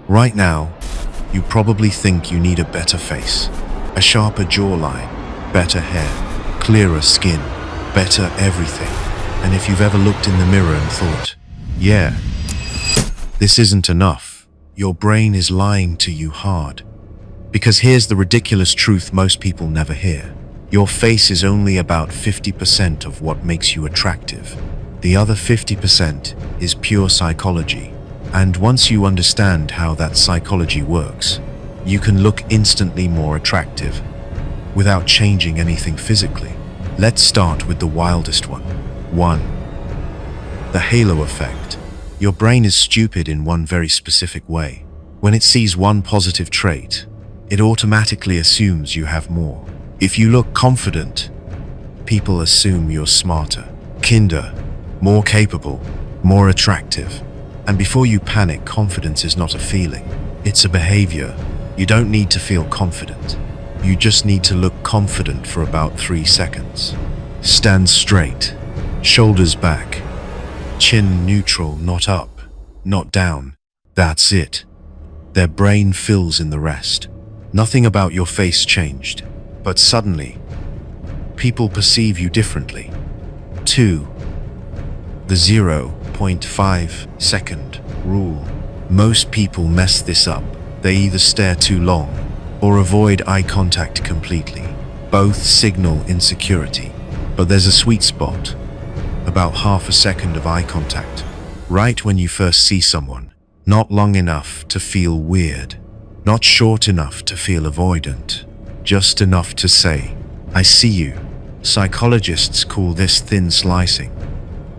Right now, you probably think you need a better face, a sharper jawline, better hair, clearer skin, better everything. And if you've ever looked in the mirror and thought, yeah, this isn't enough, your brain is lying to you hard. Because here's the ridiculous truth most people never hear. Your face is only about 50% of what makes you attractive. The other 50% is pure psychology. And once you understand how that psychology works, you can look instantly more attractive without changing anything physically. Let's start with the wildest one. 1. The halo effect. Your brain is stupid in one very specific way. When it sees one positive trait, it automatically assumes you have more. If you look confident, people assume you're smarter, kinder, more capable, more attractive. And before you panic, confidence is not a feeling, it's a behavior. You don't need to feel confident. You just need to look confident for about 3 seconds. Stand straight, shoulders back, chin neutral, not up, not down. That's it. Their brain fills in the rest. Nothing about your face changed, but suddenly, people perceive you differently. 2. The 0.5 second rule. Most people mess this up. They either stare too long or avoid eye contact completely. Both signal insecurity, but there's a sweet spot. About half a second of eye contact, right when you first see someone. Not long enough to feel weird, not short enough to feel avoidant, just enough to say, I see you. Psychologists call this thin slicing.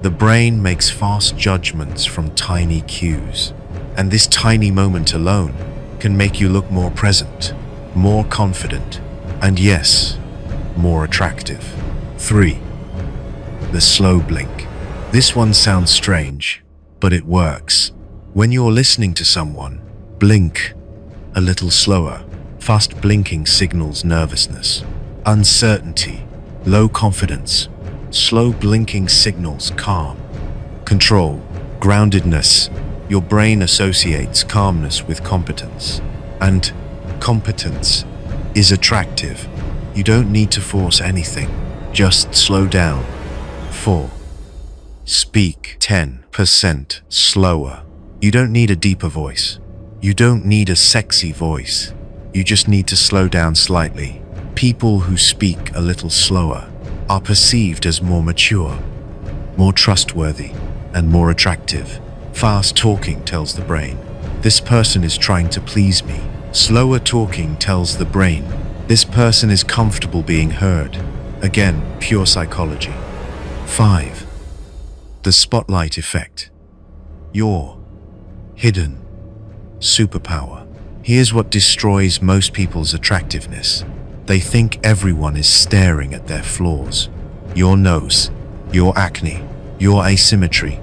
The brain makes fast judgments from tiny cues, and this tiny moment alone can make you look more present, more confident, and yes, more attractive. 3. The slow blink. This one sounds strange, but it works. When you're listening to someone, blink a little slower. Fast blinking signals nervousness, uncertainty, low confidence. Slow blinking signals calm, control, groundedness. Your brain associates calmness with competence, and competence is attractive. You don't need to force anything, just slow down. 4. Speak 10% slower. You don't need a deeper voice. You don't need a sexy voice. You just need to slow down slightly. People who speak a little slower are perceived as more mature, more trustworthy, and more attractive. Fast talking tells the brain, this person is trying to please me. Slower talking tells the brain, this person is comfortable being heard. Again, pure psychology. 5. The spotlight effect. Your hidden superpower. Here's what destroys most people's attractiveness. They think everyone is staring at their flaws. Your nose, your acne, your asymmetry,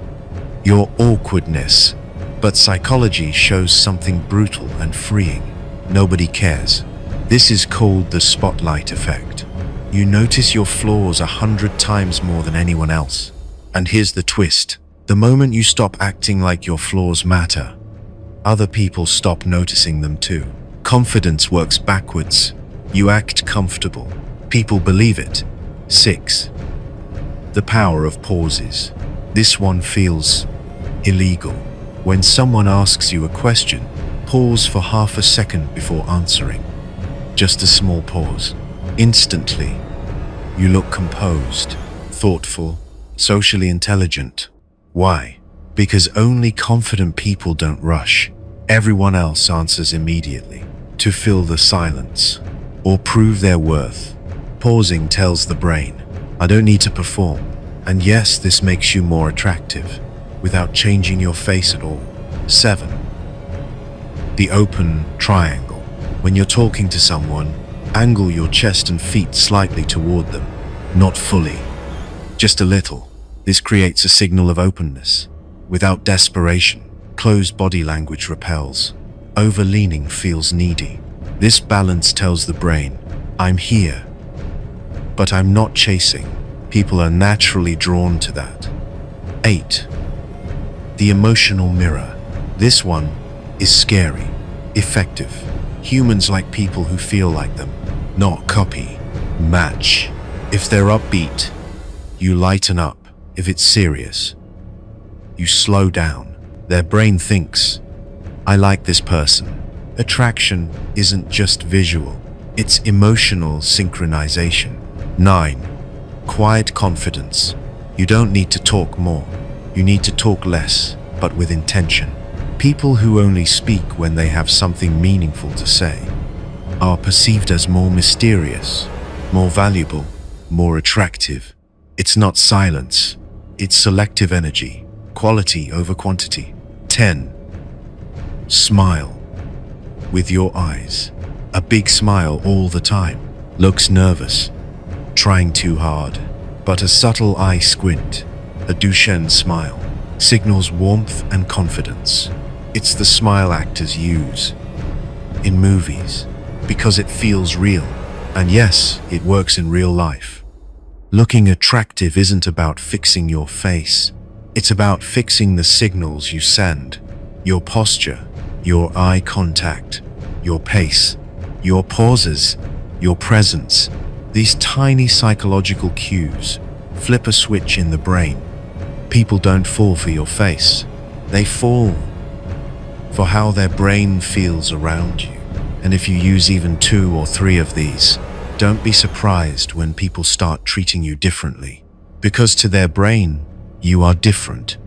your awkwardness. But psychology shows something brutal and freeing. Nobody cares. This is called the spotlight effect. You notice your flaws 100 times more than anyone else. And here's the twist. The moment you stop acting like your flaws matter, other people stop noticing them too. Confidence works backwards. You act comfortable. People believe it. 6. The power of pauses. This one feels illegal. When someone asks you a question, pause for half a second before answering. Just a small pause. Instantly, you look composed, thoughtful, socially intelligent. Why? Because only confident people don't rush. Everyone else answers immediately. To fill the silence or prove their worth. Pausing tells the brain, I don't need to perform. And yes, this makes you more attractive without changing your face at all. 7. The open triangle. When you're talking to someone, angle your chest and feet slightly toward them, not fully, just a little. This creates a signal of openness, without desperation. Closed body language repels. Over-leaning feels needy. This balance tells the brain, I'm here, but I'm not chasing. People are naturally drawn to that. 8. The emotional mirror. This one is scary. Effective. Humans like people who feel like them, not copy. Match. If they're upbeat, you lighten up. If it's serious, you slow down. Their brain thinks, I like this person. Attraction isn't just visual, it's emotional synchronization. 9. Quiet confidence. You don't need to talk more. You need to talk less, but with intention. People who only speak when they have something meaningful to say are perceived as more mysterious, more valuable, more attractive. It's not silence, it's selective energy, quality over quantity. 10. Smile. With your eyes. A big smile all the time. Looks nervous, trying too hard. But a subtle eye squint, a Duchenne smile, signals warmth and confidence. It's the smile actors use in movies because it feels real. And yes, it works in real life. Looking attractive isn't about fixing your face. It's about fixing the signals you send. Your posture, your eye contact, your pace, your pauses, your presence. These tiny psychological cues flip a switch in the brain. People don't fall for your face. They fall for how their brain feels around you. And if you use even 2 or 3 of these, don't be surprised when people start treating you differently. Because to their brain, you are different.